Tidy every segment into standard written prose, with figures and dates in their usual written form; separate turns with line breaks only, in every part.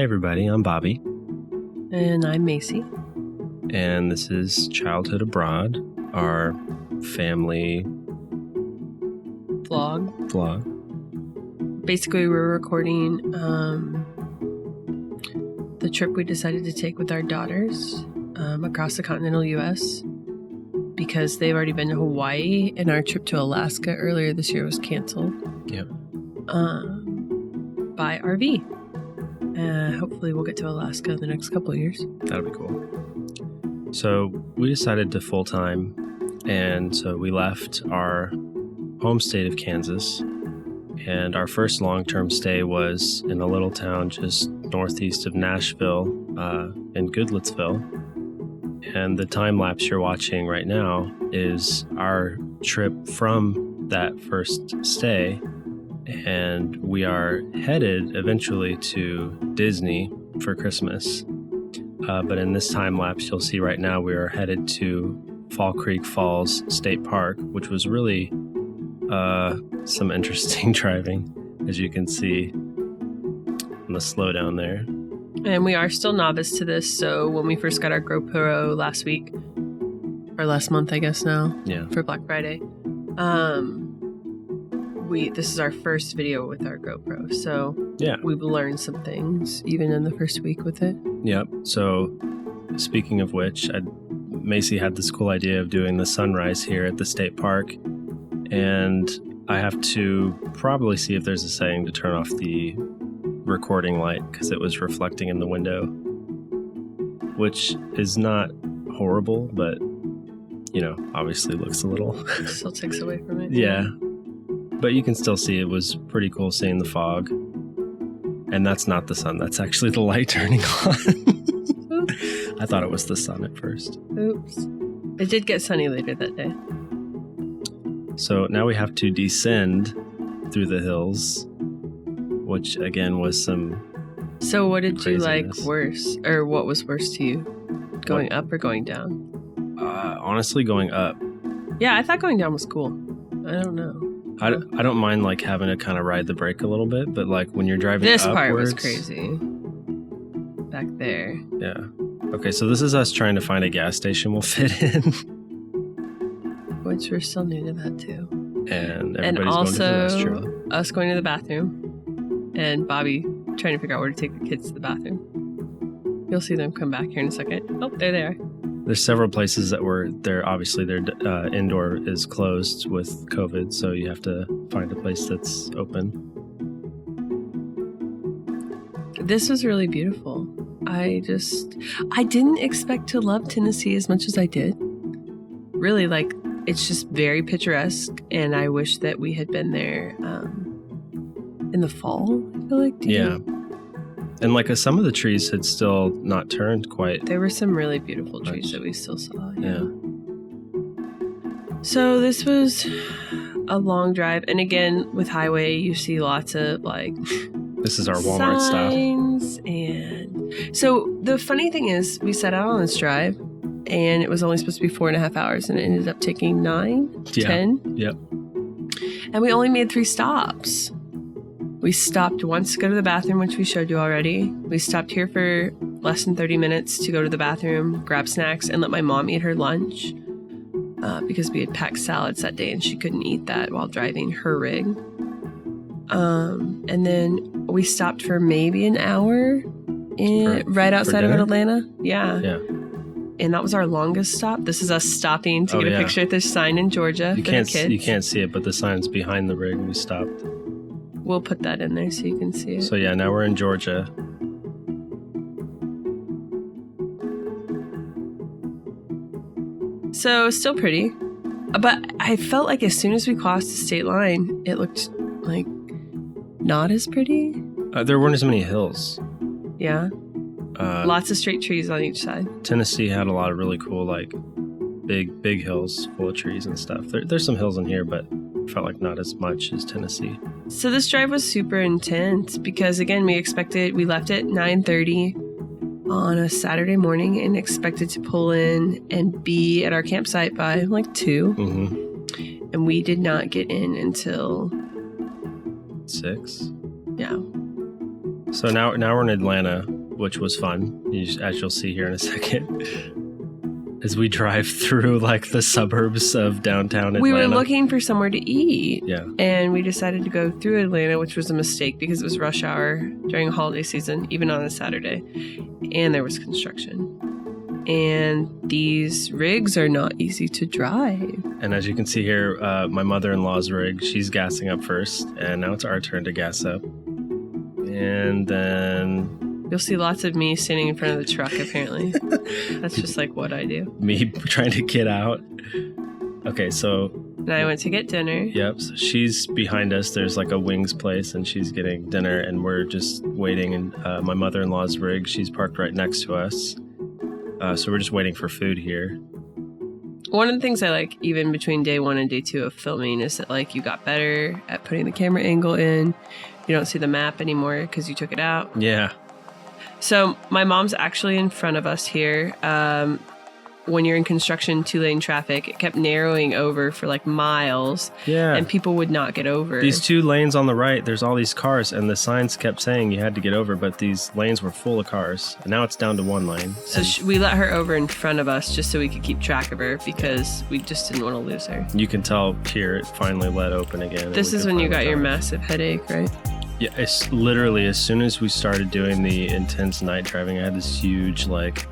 everybody, I'm Bobby.
And I'm Macy.
And this is Childhood Abroad, our family vlog.
Basically, we're recording the trip we decided to take with our daughters across the continental U.S. because they've already been to Hawaii, and our trip to Alaska earlier this year was canceled.
Yep.
By RV. Hopefully we'll get to Alaska in the next couple of years.
That'll be cool. So we decided to full-time, and so we left our home state of Kansas, and our first long-term stay was in a little town just northeast of Nashville in Goodlettsville. And the time-lapse you're watching right now is our trip from that first stay. And we are headed eventually to Disney for Christmas. But in this time lapse, you'll see right now we are headed to Fall Creek Falls State Park, which was really some interesting driving, as you can see on the slowdown there.
And we are still novice to this, so when we first got our GoPro last week, or last month, I guess now, for Black Friday, this is our first video with our GoPro, so we've learned some things even in the first week with it.
Yep. So speaking of which, Macy had this cool idea of doing the sunrise here at the state park, and I have to probably see if there's a setting to turn off the recording light because it was reflecting in the window, which is not horrible, but obviously looks a little
still takes away from it.
Yeah. But you can still see it was pretty cool seeing the fog. And that's not the sun. That's actually the light turning on. I thought it was the sun at first.
Oops. It did get sunny later that day.
So now we have to descend through the hills, which again was some
So what did
craziness.
You like worse? Or what was worse to you? Going up or going down?
Honestly, going up.
Yeah, I thought going down was cool. I don't know.
I don't mind like having to kind of ride the brake a little bit, but like when you're driving
this
upwards,
part was crazy. Back there.
Yeah. Okay, so this is us trying to find a gas station we'll fit in.
Which we're still new to that too.
And everybody's
also
going to the restroom.
Us going to the bathroom. And Bobby trying to figure out where to take the kids to the bathroom. You'll see them come back here in a second. Oh, there they are.
There's several places that were there. Obviously, their indoor is closed with COVID, so you have to find a place that's open.
This was really beautiful. I didn't expect to love Tennessee as much as I did. Really, like, it's just very picturesque, and I wish that we had been there in the fall, I feel like.
Yeah. And like some of the trees had still not turned quite.
There were some really beautiful trees that we still saw.
Yeah.
So this was a long drive. And again, with highway, you see lots of like...
This is our Walmart
signs
stop.
And so the funny thing is we set out on this drive and it was only supposed to be 4.5 hours and it ended up taking 9, 10.
Yep.
And we only made 3 stops. We stopped once to go to the bathroom, which we showed you already. We stopped here for less than 30 minutes to go to the bathroom, grab snacks, and let my mom eat her lunch because we had packed salads that day and she couldn't eat that while driving her rig. And then we stopped for maybe an hour right outside of Atlanta. Yeah. And that was our longest stop. This is us stopping to get a picture at this sign in Georgia for the kids.
You can't see it, but the sign's behind the rig. We stopped.
We'll put that in there so you can see it.
So yeah, now we're in Georgia.
So still pretty. But I felt like as soon as we crossed the state line, it looked like not as pretty.
There weren't as many hills.
Yeah. Lots of straight trees on each side.
Tennessee had a lot of really cool, like, big hills full of trees and stuff. There's some hills in here, but felt like not as much as Tennessee.
So this drive was super intense because, again, we left at 9:30 on a Saturday morning and expected to pull in and be at our campsite by like 2.
Mm-hmm.
And we did not get in until
6.
Yeah.
So now we're in Atlanta. which was fun, as you'll see here in a second. As we drive through like the suburbs of downtown Atlanta.
We were looking for somewhere to eat.
Yeah.
And we decided to go through Atlanta, which was a mistake because it was rush hour during holiday season, even on a Saturday. And there was construction. And these rigs are not easy to drive.
And as you can see here, my mother-in-law's rig, she's gassing up first. And now it's our turn to gas up. And then...
You'll see lots of me standing in front of the truck, apparently. That's just like what I do.
Me trying to get out. Okay, so...
And I went to get dinner.
Yep, so she's behind us. There's like a wings place, and she's getting dinner, and we're just waiting. And my mother-in-law's rig, she's parked right next to us. So we're just waiting for food here.
One of the things I like, even between day 1 and day 2 of filming, is that like you got better at putting the camera angle in. You don't see the map anymore because you took it out.
Yeah.
So my mom's actually in front of us here. When you're in construction 2-lane traffic, it kept narrowing over for like miles.
Yeah.
And people would not get over.
These 2 lanes on the right, there's all these cars, and the signs kept saying you had to get over, but these lanes were full of cars. And now it's down to 1 lane.
So we let her over in front of us just so we could keep track of her because we just didn't want to lose her.
You can tell here it finally let open again.
This is when you got your massive headache, right?
Yeah, it's literally as soon as we started doing the intense night driving, I had this huge like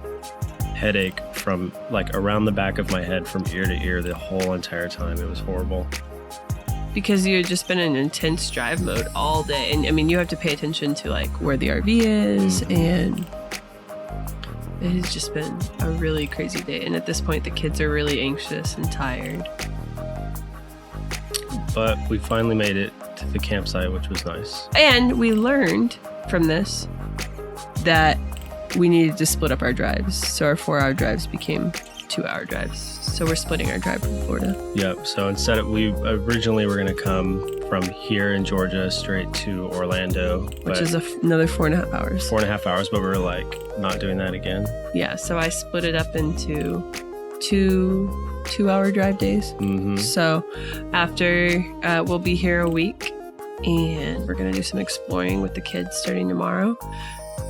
headache from like around the back of my head from ear to ear the whole entire time. It was horrible.
Because you had just been in intense drive mode all day. And I mean, you have to pay attention to like where the RV is, and it has just been a really crazy day. And at this point, the kids are really anxious and tired.
But we finally made it to the campsite, which was nice.
And we learned from this that we needed to split up our drives. So our 4-hour drives became 2-hour drives. So we're splitting our drive from Florida.
Yep. So instead of, we originally were going to come from here in Georgia straight to Orlando.
Which is another 4.5 hours.
4.5 hours, but we were like not doing that again.
Yeah. So I split it up into 2-hour drive days.
Mm-hmm.
So after we'll be here a week, and we're going to do some exploring with the kids starting tomorrow.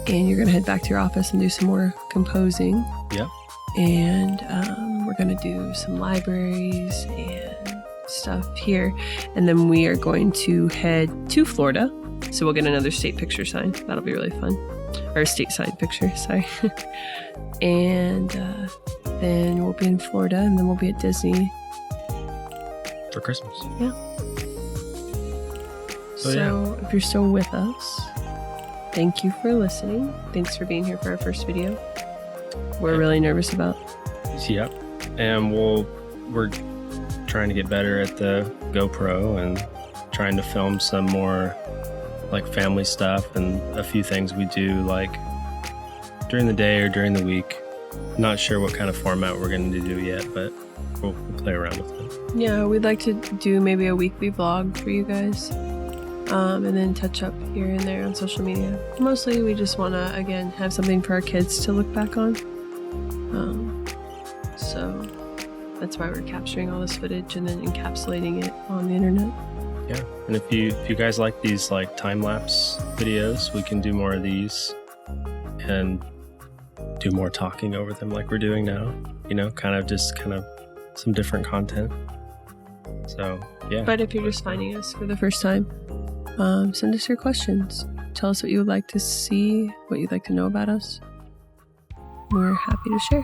And you're going to head back to your office and do some more composing.
Yep.
And we're going to do some libraries and stuff here. And then we are going to head to Florida. So we'll get another state picture sign. That'll be really fun. Or a state sign picture, sorry. And then we'll be in Florida, and then we'll be at Disney.
For Christmas.
Yeah. So if you're still with us, thank you for listening. Thanks for being here for our first video. We're really nervous about.
Yep. And we're trying to get better at the GoPro and trying to film some more like family stuff and a few things we do like during the day or during the week. Not sure what kind of format we're going to do yet, but we'll play around with it.
Yeah, we'd like to do maybe a weekly vlog for you guys. And then touch up here and there on social media. Mostly we just want to, again, have something for our kids to look back on. So that's why we're capturing all this footage and then encapsulating it on the internet.
Yeah, and if you guys like these like time-lapse videos, we can do more of these and do more talking over them like we're doing now. You know, kind of some different content. So, yeah.
But if you're just finding us for the first time, send us your questions. Tell us what you would like to see, what you'd like to know about us. We're happy to share.